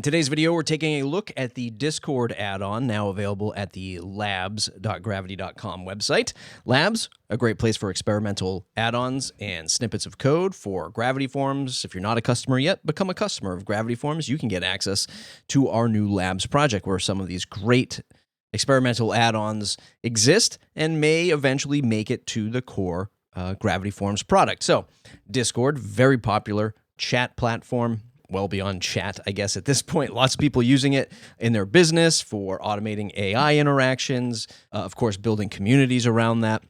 In today's video, we're taking a look at the Discord add-on, now available at the labs.gravity.com website. Labs, a great place for experimental add-ons and snippets of code for Gravity Forms. If you're not a customer yet, become a customer of Gravity Forms. You can get access to our new Labs project, where some of these great experimental add-ons exist and may eventually make it to the core Gravity Forms product. So, Discord, very popular chat platform. Well beyond chat, I guess, at this point. Lots of people using it in their business for automating AI interactions, of course, building communities around that.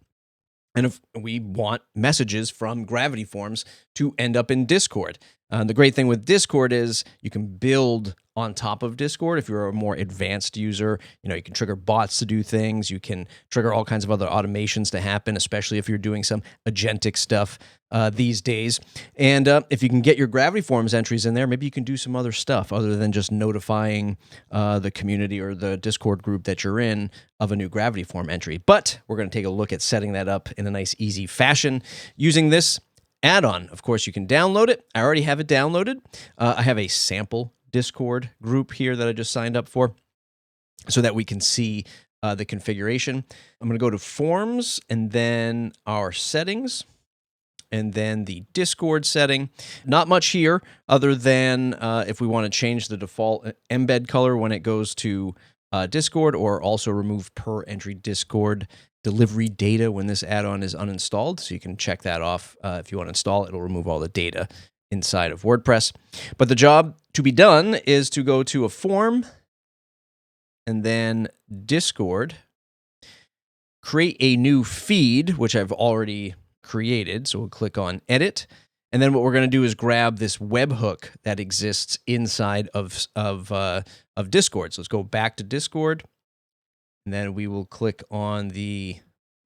And if we want messages from Gravity Forms to end up in Discord. The great thing with Discord is you can build on top of Discord. If you're a more advanced user, you can trigger bots to do things. You can trigger all kinds of other automations to happen, especially if you're doing some agentic stuff these days. And if you can get your Gravity Forms entries in there, maybe you can do some other stuff other than just notifying the community or the Discord group that you're in of a new Gravity Form entry. But we're going to take a look at setting that up in a nice, easy fashion using this add-on. Of course, you can download it. I already have it downloaded. I have a sample Discord group here that I just signed up for so that we can see the configuration. I'm going to go to Forms and then our settings and then the Discord setting. Not much here other than if we want to change the default embed color when it goes to Discord, or also remove per entry Discord delivery data when this add-on is uninstalled. So you can check that off. If you want to install it, it'll remove all the data inside of WordPress. But the job to be done is to go to a form and then Discord, create a new feed, which I've already created. So we'll click on edit. And then what we're going to do is grab this webhook that exists inside of Discord. So let's go back to Discord. And then we will click on the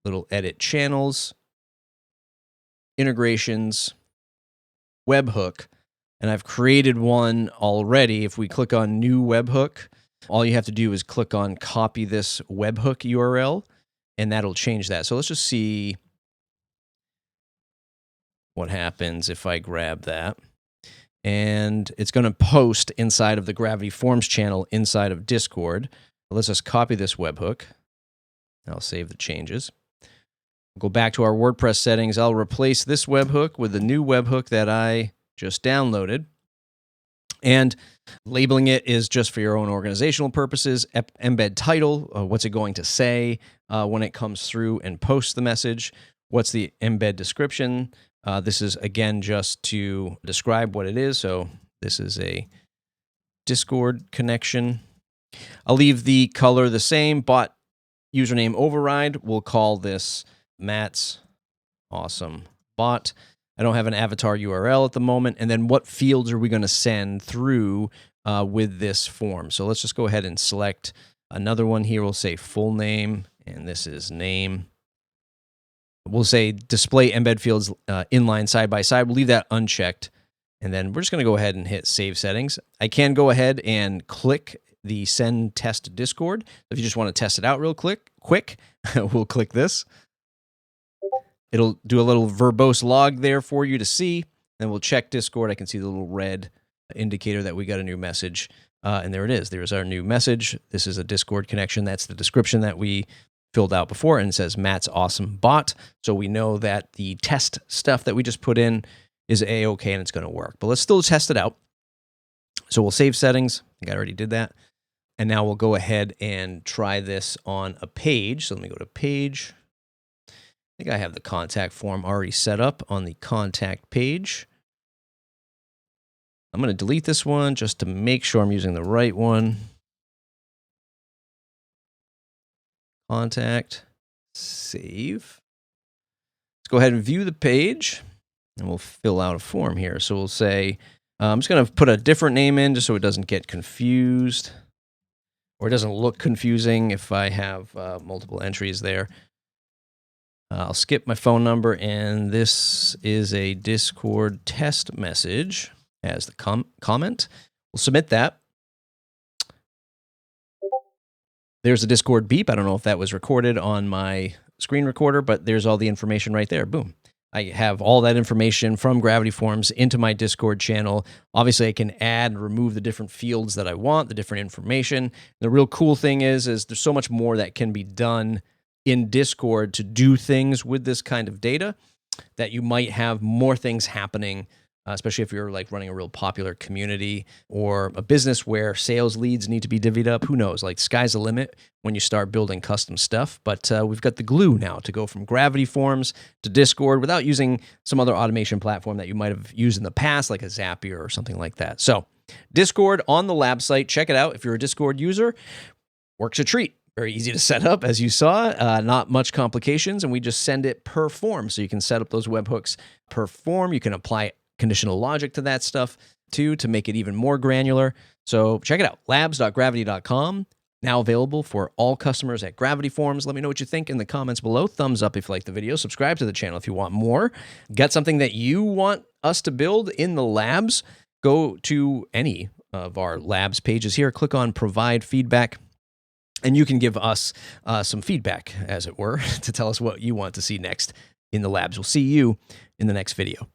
little edit channels, integrations, webhook. And I've created one already. If we click on new webhook, all you have to do is click on copy this webhook URL, and that'll change that. So let's just see what happens if I grab that. And it's going to post inside of the Gravity Forms channel inside of Discord. Let's just copy this webhook. I'll save the changes. We'll go back to our WordPress settings. I'll replace this webhook with the new webhook that I just downloaded. And labeling it is just for your own organizational purposes. Embed title, what's it going to say when it comes through and posts the message? What's the embed description? This is, again, just to describe what it is. So this is a Discord connection. I'll leave the color the same. Bot username override. We'll call this Matt's Awesome Bot. I don't have an avatar URL at the moment. And then what fields are we going to send through with this form? So let's just go ahead and select another one here. We'll say full name, and this is name. We'll say display embed fields inline side by side. We'll leave that unchecked. And then we're just going to go ahead and hit save settings. I can go ahead and click the send test to Discord. If you just want to test it out real quick, we'll click this. It'll do a little verbose log there for you to see. Then we'll check Discord. I can see the little red indicator that we got a new message. And there it is. There's our new message. This is a Discord connection. That's the description that we filled out before, and it says Matt's Awesome Bot. So we know that the test stuff that we just put in is A-OK and it's going to work. But let's still test it out. So we'll save settings. I think I already did that. And now we'll go ahead and try this on a page. So let me go to page. I think I have the contact form already set up on the contact page. I'm going to delete this one just to make sure I'm using the right one. Contact, save. Let's go ahead and view the page, and we'll fill out a form here. So we'll say, I'm just going to put a different name in just so it doesn't get confused, or it doesn't look confusing if I have multiple entries there. I'll skip my phone number, and this is a Discord test message as the comment. We'll submit that. There's a Discord beep. I don't know if that was recorded on my screen recorder, but there's all the information right there. Boom. I have all that information from Gravity Forms into my Discord channel. Obviously, I can add and remove the different fields that I want, the different information. The real cool thing is there's so much more that can be done in Discord to do things with this kind of data that you might have more things happening, especially if you're like running a real popular community or a business where sales leads need to be divvied up. Who knows? Like, sky's the limit when you start building custom stuff. But we've got the glue now to go from Gravity Forms to Discord without using some other automation platform that you might have used in the past, like a Zapier or something like that. So Discord on the lab site, check it out. If you're a Discord user, works a treat. Very easy to set up, as you saw, not much complications, and we just send it per form. So you can set up those webhooks per form. You can apply conditional logic to that stuff too to make it even more granular. So check it out, labs.gravity.com. Now available for all customers at Gravity Forms. Let me know what you think in the comments below. Thumbs up if you like the video. Subscribe to the channel if you want more. Got something that you want us to build in the labs? Go to any of our labs pages here. Click on Provide Feedback. And you can give us some feedback, as it were, to tell us what you want to see next in the labs. We'll see you in the next video.